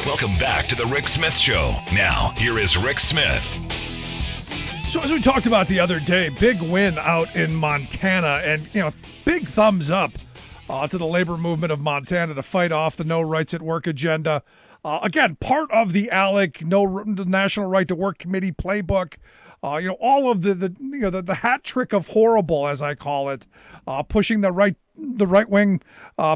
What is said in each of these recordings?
Welcome back to the Rick Smith Show. Now, here is Rick Smith. So as we talked about the other day, big win out in Montana, and big thumbs up to the labor movement of Montana to fight off the No Rights at Work agenda. Again, part of the ALEC, the National Right to Work Committee playbook. All of the hat trick of horrible, as I call it, pushing the right wing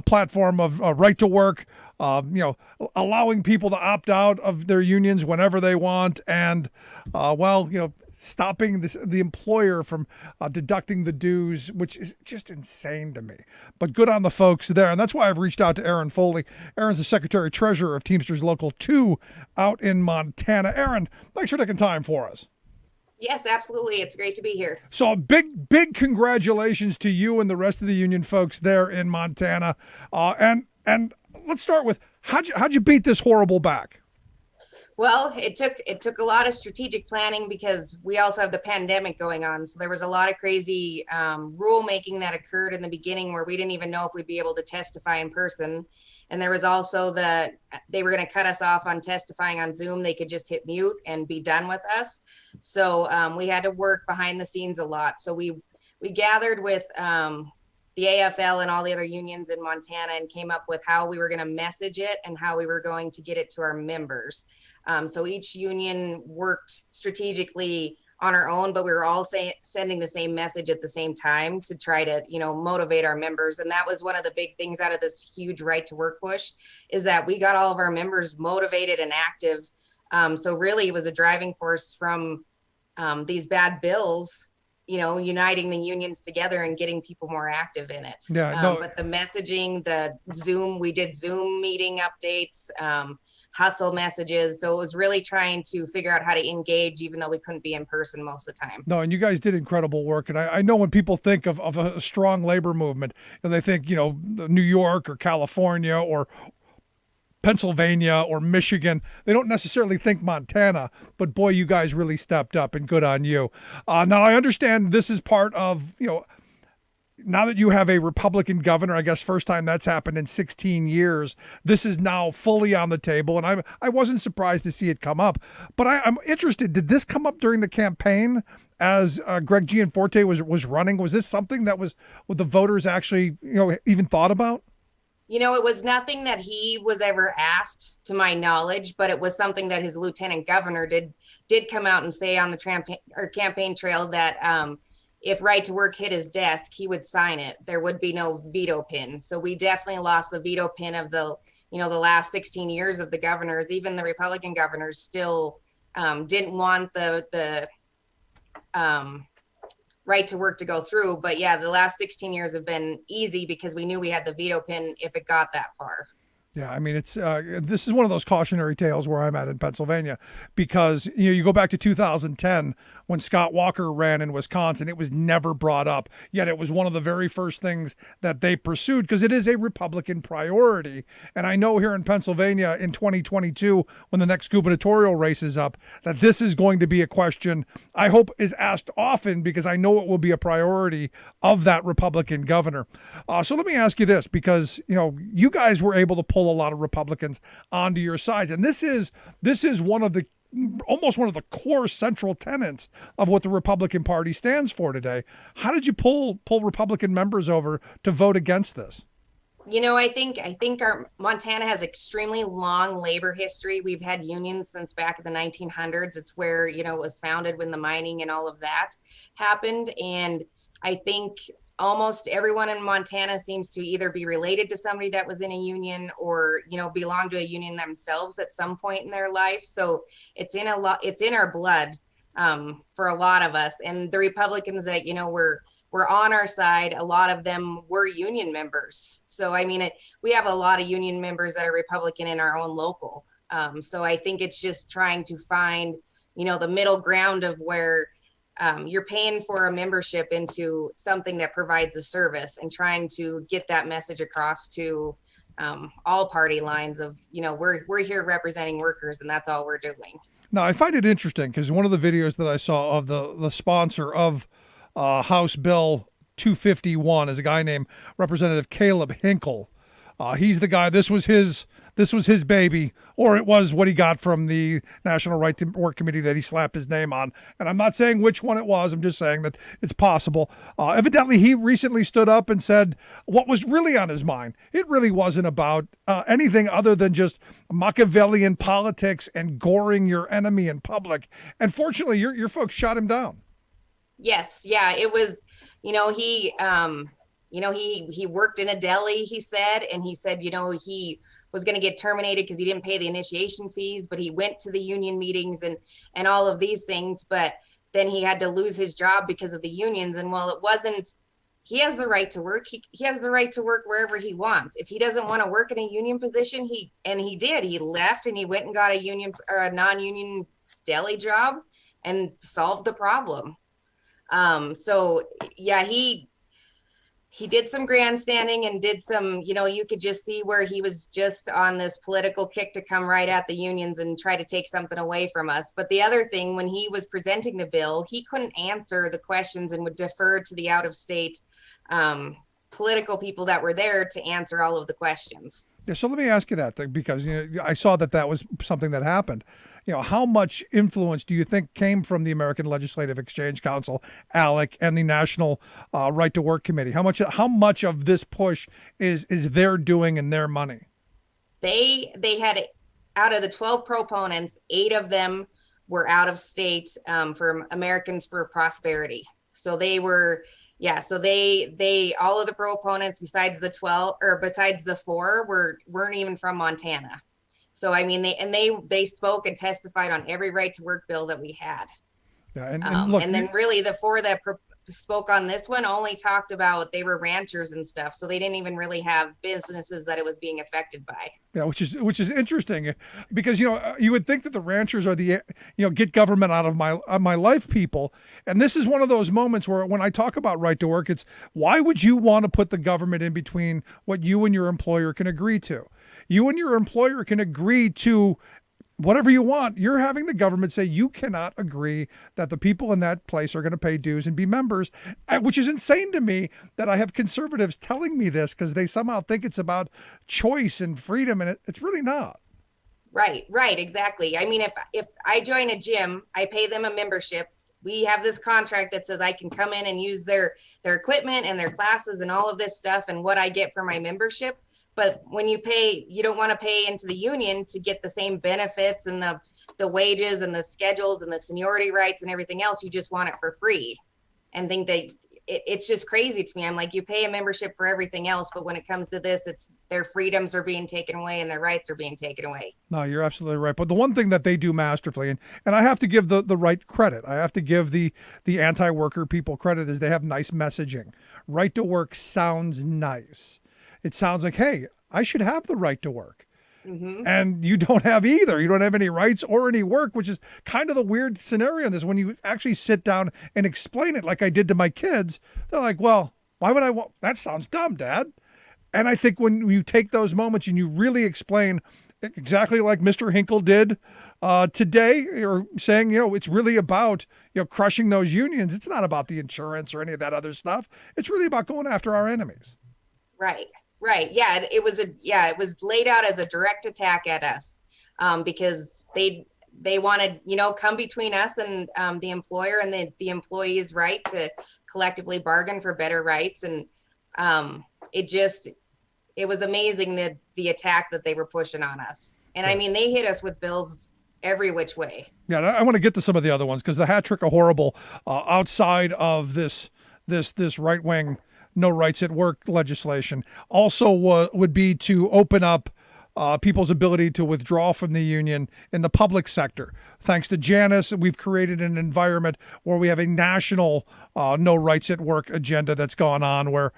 platform of right to work. Allowing people to opt out of their unions whenever they want, and stopping the employer from deducting the dues, which is just insane to me. But good on the folks there, and that's why I've reached out to Erin Foley. Erin's the Secretary-Treasurer of Teamsters Local 2 out in Montana. Erin, thanks for taking time for us. Yes, absolutely. It's great to be here. So big congratulations to you and the rest of the union folks there in Montana. And let's start with how'd you beat this horrible back? Well, it took a lot of strategic planning because we also have the pandemic going on. So there was a lot of crazy rulemaking that occurred in the beginning where we didn't even know if we'd be able to testify in person. And there was also they were going to cut us off on testifying on Zoom. They could just hit mute and be done with us. So we had to work behind the scenes a lot. So we gathered with the AFL and all the other unions in Montana and came up with how we were going to message it and how we were going to get it to our members. So each union worked strategically on our own, but we were all sending the same message at the same time to try to, motivate our members. And that was one of the big things out of this huge right to work push, is that we got all of our members motivated and active. So really it was a driving force from these bad bills, uniting the unions together and getting people more active in it. But the messaging, we did Zoom meeting updates, hustle messages. So it was really trying to figure out how to engage, even though we couldn't be in person most of the time. No, and you guys did incredible work. And I know when people think of a strong labor movement, and they think, New York or California or Pennsylvania or Michigan, they don't necessarily think Montana, but boy, you guys really stepped up, and good on you. Now I understand this is part of, now that you have a Republican governor, I guess first time that's happened in 16 years, this is now fully on the table. And I wasn't surprised to see it come up, but I'm interested. Did this come up during the campaign as Greg Gianforte was running? Was this something that was what the voters actually, even thought about? It was nothing that he was ever asked, to my knowledge, but it was something that his lieutenant governor did come out and say on the campaign trail that if right to work hit his desk, he would sign it. There would be no veto pin. So we definitely lost the veto pin of the last 16 years of the governors. Even the Republican governors still didn't want the right to work to go through. But yeah, the last 16 years have been easy because we knew we had the veto pin if it got that far. Yeah, I mean, it's this is one of those cautionary tales where I'm at in Pennsylvania, because you go back to 2010 when Scott Walker ran in Wisconsin. It was never brought up, yet it was one of the very first things that they pursued because it is a Republican priority. And I know here in Pennsylvania in 2022, when the next gubernatorial race is up, that this is going to be a question I hope is asked often, because I know it will be a priority of that Republican governor. So let me ask you this, because you guys were able to pull a lot of Republicans onto your sides, and this is almost one of the core central tenets of what the Republican Party stands for today. How did you pull Republican members over to vote against this? I think our Montana has extremely long labor history. We've had unions since back in the 1900s. It's where it was founded when the mining and all of that happened, and I think almost everyone in Montana seems to either be related to somebody that was in a union or, belong to a union themselves at some point in their life. So it's in our blood for a lot of us. And the Republicans that, were on our side, a lot of them were union members. So, we have a lot of union members that are Republican in our own local. So I think it's just trying to find, the middle ground of where you're paying for a membership into something that provides a service, and trying to get that message across to all party lines of, we're here representing workers, and that's all we're doing. Now, I find it interesting because one of the videos that I saw of the sponsor of House Bill 251 is a guy named Representative Caleb Hinkle. He's the guy, this was this was his baby, or it was what he got from the National Right to Work Committee that he slapped his name on. And I'm not saying which one it was. I'm just saying that it's possible. Evidently, he recently stood up and said what was really on his mind. It really wasn't about anything other than just Machiavellian politics and goring your enemy in public. And fortunately, your folks shot him down. Yes, yeah, it was, he worked in a deli, he said, and he said, he was going to get terminated because he didn't pay the initiation fees, but he went to the union meetings and all of these things, but then he had to lose his job because of the unions. And while it wasn't, he has the right to work. He has the right to work wherever he wants. If he doesn't want to work in a union position, he left and he went and got a union or a non-union deli job and solved the problem. So yeah, he did some grandstanding and did some, you could just see where he was just on this political kick to come right at the unions and try to take something away from us. But the other thing, when he was presenting the bill, he couldn't answer the questions and would defer to the out-of-state political people that were there to answer all of the questions. Yeah, so let me ask you that, because I saw that was something that happened. How much influence do you think came from the American Legislative Exchange Council, ALEC, and the National Right to Work Committee? How much of this push is their doing and their money? They had, out of the 12 proponents, 8 of them were out of state for Americans for Prosperity. So they were. Yeah, so they all of the proponents besides the 4 weren't even from Montana. So I mean they spoke and testified on every right to work bill that we had. Yeah, and look, and then really the 4 that spoke on this one only talked about they were ranchers and stuff, so they didn't even really have businesses that it was being affected by. Yeah, which is interesting, because you would think that the ranchers are the get government out of my life people, and this is one of those moments where when I talk about right to work, it's why would you want to put the government in between what you and your employer can agree to? You and your employer can agree to whatever you want. You're having the government say you cannot agree that the people in that place are going to pay dues and be members, which is insane to me that I have conservatives telling me this because they somehow think it's about choice and freedom, and it's really not. Right, exactly. I mean, if I join a gym, I pay them a membership. We have this contract that says I can come in and use their equipment and their classes and all of this stuff and what I get for my membership. But when you pay, you don't want to pay into the union to get the same benefits and the wages and the schedules and the seniority rights and everything else. You just want it for free and think that it's just crazy to me. I'm like, you pay a membership for everything else, but when it comes to this, it's their freedoms are being taken away and their rights are being taken away. No, you're absolutely right. But the one thing that they do masterfully, and I have to give the right credit, I have to give the anti-worker people credit, is they have nice messaging. Right to work sounds nice. It sounds like, hey, I should have the right to work. Mm-hmm. And you don't have either. You don't have any rights or any work, which is kind of the weird scenario in this. When you actually sit down and explain it like I did to my kids, they're like, well, why would I want? That sounds dumb, Dad. And I think when you take those moments and you really explain exactly like Mr. Hinkle did today, or saying, it's really about, crushing those unions. It's not about the insurance or any of that other stuff. It's really about going after our enemies. Right. Yeah, it was laid out as a direct attack at us because they wanted, come between us and the employer and the employee's right to collectively bargain for better rights. And it was amazing that the attack that they were pushing on us. And I mean, they hit us with bills every which way. Yeah, I want to get to some of the other ones because the hat trick of horrible outside of this right-wing no rights at work legislation also would be to open up people's ability to withdraw from the union in the public sector. Thanks to Janice, we've created an environment where we have a national no rights at work agenda that's gone on, where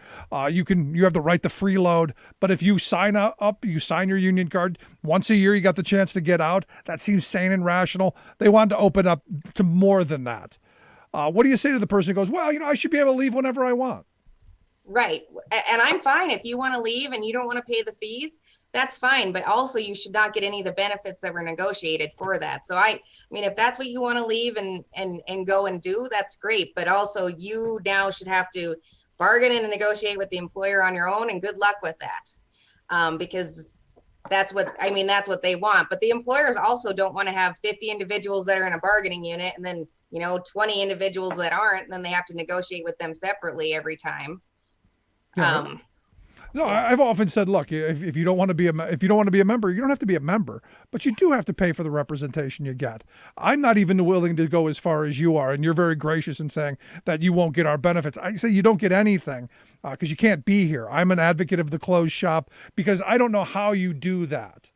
you have the right to freeload, but if you sign up, you sign your union card once a year, you got the chance to get out. That seems sane and rational. They wanted to open up to more than that. What do you say to the person who goes, well, I should be able to leave whenever I want? Right. And I'm fine. If you want to leave and you don't want to pay the fees, that's fine. But also you should not get any of the benefits that were negotiated for that. So I mean, if that's what you want to leave and go and do, that's great. But also you now should have to bargain and negotiate with the employer on your own, and good luck with that. Because that's what they want. But the employers also don't want to have 50 individuals that are in a bargaining unit and then 20 individuals that aren't, and then they have to negotiate with them separately every time. Yeah. No, I've often said, look, if you don't want to be if you don't want to be a member, you don't have to be a member, but you do have to pay for the representation you get. I'm not even willing to go as far as you are, and you're very gracious in saying that you won't get our benefits. I say you don't get anything because you can't be here. I'm an advocate of the closed shop because I don't know how you do that.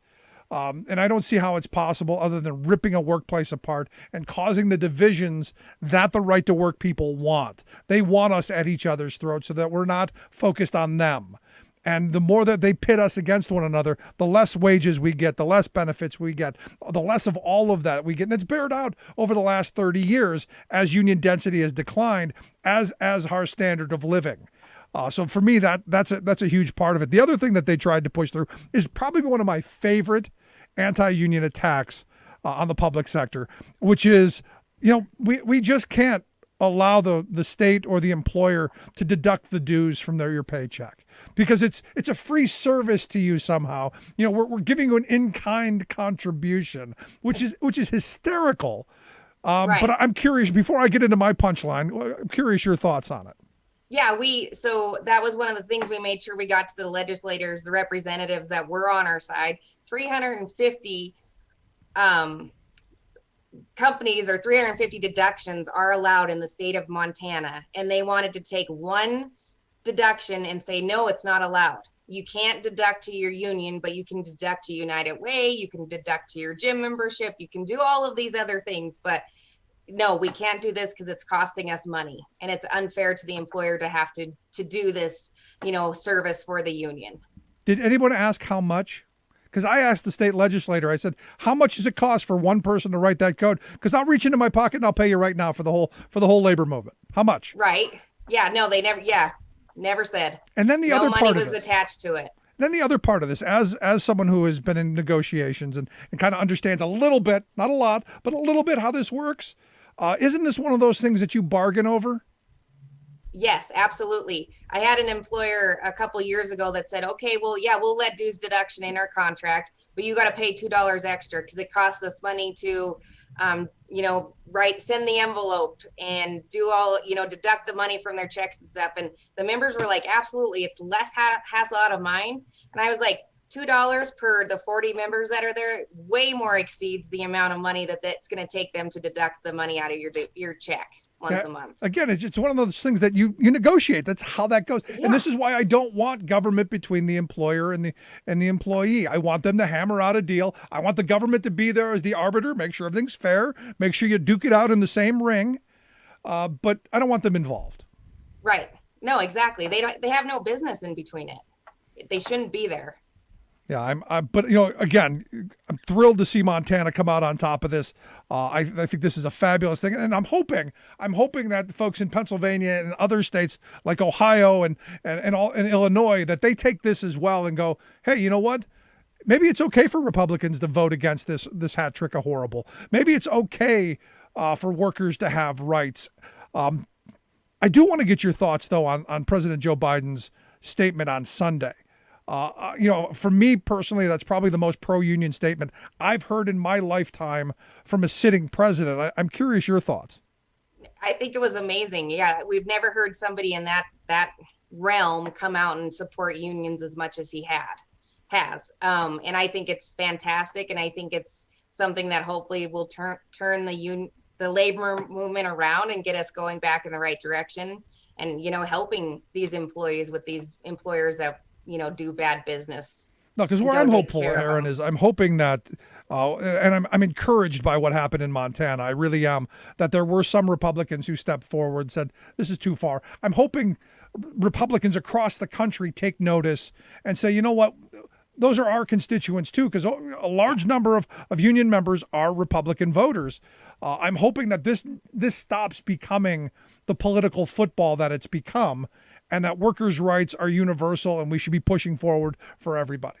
And I don't see how it's possible other than ripping a workplace apart and causing the divisions that the right to work people want. They want us at each other's throats so that we're not focused on them. And the more that they pit us against one another, the less wages we get, the less benefits we get, the less of all of that we get. And it's bared out over the last 30 years as union density has declined, as our standard of living. So for me, that's a huge part of it. The other thing that they tried to push through is probably one of my favorite anti-union attacks on the public sector, which is, we just can't allow the state or the employer to deduct the dues from your paycheck because it's a free service to you somehow. We're giving you an in-kind contribution, which is hysterical. Right. But I'm curious, before I get into my punchline, I'm curious your thoughts on it. Yeah, so that was one of the things we made sure we got to the legislators, the representatives that were on our side. 350 companies or 350 deductions are allowed in the state of Montana, and they wanted to take one deduction and say, no, it's not allowed. You can't deduct to your union, but you can deduct to United Way, you can deduct to your gym membership, you can do all of these other things, but no, we can't do this because it's costing us money, and it's unfair to the employer to have to do this, service for the union. Did anyone ask how much? Because I asked the state legislator, I said, how much does it cost for one person to write that code? Because I'll reach into my pocket and I'll pay you right now for the whole labor movement. How much? Right. Yeah. No, they never said. And then no money was attached to it. Then the other part of this, as someone who has been in negotiations and kind of understands a little bit, not a lot, but a little bit how this works, isn't this one of those things that you bargain over? Yes, absolutely. I had an employer a couple years ago that said, okay, well, yeah, we'll let dues deduction in our contract, but you got to pay $2 extra because it costs us money to, send the envelope and do all, deduct the money from their checks and stuff. And the members were like, absolutely, it's less hassle out of mine. And I was like, $2 per the 40 members that are there way more exceeds the amount of money that's going to take them to deduct the money out of your check once a month. Again, it's one of those things that you negotiate. That's how that goes. Yeah. And this is why I don't want government between the employer and the employee. I want them to hammer out a deal. I want the government to be there as the arbiter, make sure everything's fair, make sure you duke it out in the same ring. But I don't want them involved. Right. No, exactly. They have no business in between it. They shouldn't be there. Yeah, but again, I'm thrilled to see Montana come out on top of this. I think this is a fabulous thing, and I'm hoping that the folks in Pennsylvania and other states like Ohio and Illinois, that they take this as well and go, hey, you know what? Maybe it's okay for Republicans to vote against this hat trick of horrible. Maybe it's okay for workers to have rights. I do want to get your thoughts though on President Joe Biden's statement on Sunday. For me personally, that's probably the most pro-union statement I've heard in my lifetime from a sitting president. I'm curious your thoughts. I think it was amazing. Yeah, we've never heard somebody in that realm come out and support unions as much as he has. And I think it's fantastic, and I think it's something that hopefully will turn the labor movement around and get us going back in the right direction, and helping these employees with these employers that do bad business. No, because where I'm hopeful, Erin, is I'm hoping that, and I'm encouraged by what happened in Montana. I really am, that there were some Republicans who stepped forward and said, this is too far. I'm hoping Republicans across the country take notice and say, you know what, those are our constituents too, because a large number of union members are Republican voters. I'm hoping that this stops becoming the political football that it's become, and that workers' rights are universal and we should be pushing forward for everybody.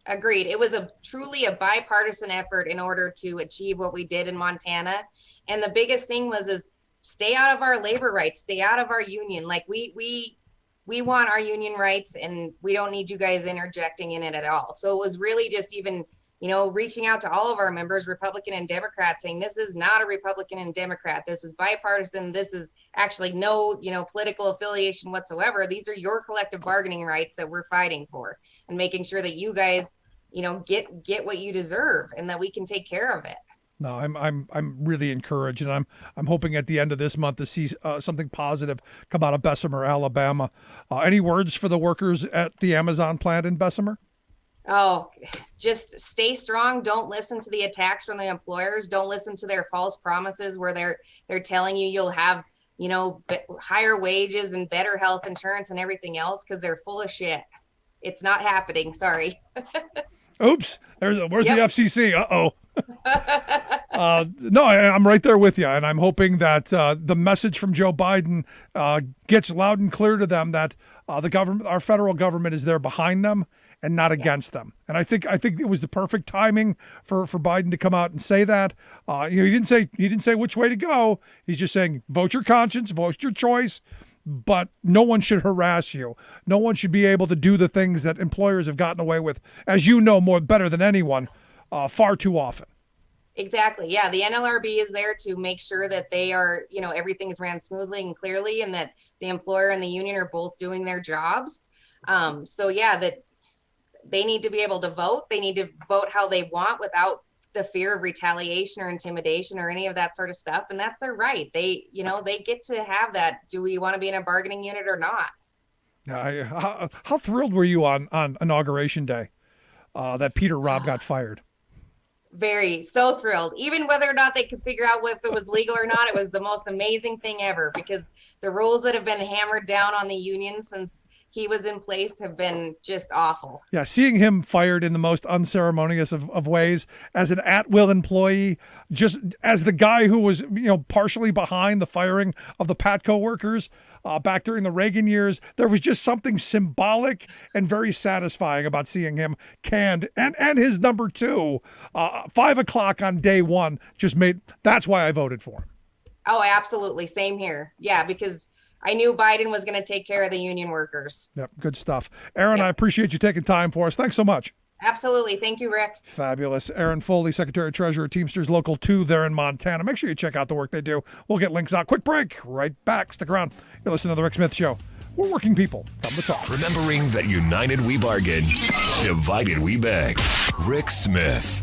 Agreed. It was truly a bipartisan effort in order to achieve what we did in Montana. And the biggest thing is stay out of our labor rights, stay out of our union. Like we we want our union rights, and we don't need you guys interjecting in it at all. So it was really just even, reaching out to all of our members, Republican and Democrat, saying this is not a Republican and Democrat. This is bipartisan. This is actually no, political affiliation whatsoever. These are your collective bargaining rights that we're fighting for, and making sure that you guys, get what you deserve, and that we can take care of it. No, I'm really encouraged, and I'm hoping at the end of this month to see something positive come out of Bessemer, Alabama. Any words for the workers at the Amazon plant in Bessemer? Oh, just stay strong. Don't listen to the attacks from the employers. Don't listen to their false promises where they're telling you you'll have, higher wages and better health insurance and everything else, because they're full of shit. It's not happening. Sorry. Oops. Where's the FCC? Uh-oh. No, I'm right there with you, and I'm hoping that the message from Joe Biden gets loud and clear to them that the government, our federal government, is there behind them and not against them. And I think it was the perfect timing for Biden to come out and say that. He didn't say which way to go. He's just saying vote your conscience, vote your choice. But no one should harass you. No one should be able to do the things that employers have gotten away with, as you know more better than anyone, far too often. Exactly. Yeah. The NLRB is there to make sure that they are, everything is ran smoothly and clearly, and that the employer and the union are both doing their jobs. That they need to be able to vote. They need to vote how they want without the fear of retaliation or intimidation or any of that sort of stuff. And that's their right. They get to have that. Do we want to be in a bargaining unit or not? Yeah. How thrilled were you on Inauguration Day that Robb got fired? So thrilled. Even whether or not they could figure out if it was legal or not, it was the most amazing thing ever, because the rules that have been hammered down on the union since he was in place have been just awful. Yeah, seeing him fired in the most unceremonious of ways as an at-will employee, just as the guy who was, partially behind the firing of the Patco workers back during the Reagan years, there was just something symbolic and very satisfying about seeing him canned. And his number two, 5 o'clock on day one, that's why I voted for him. Oh, absolutely. Same here. Yeah, because I knew Biden was going to take care of the union workers. Yep. Good stuff. Erin, yep. I appreciate you taking time for us. Thanks so much. Absolutely. Thank you, Rick. Fabulous. Erin Foley, Secretary Treasurer, Teamsters Local 2 there in Montana. Make sure you check out the work they do. We'll get links out. Quick break. Right back. Stick around. You're listening to The Rick Smith Show. We're working people. Come to talk. Remembering that united we bargain, divided we beg. Rick Smith.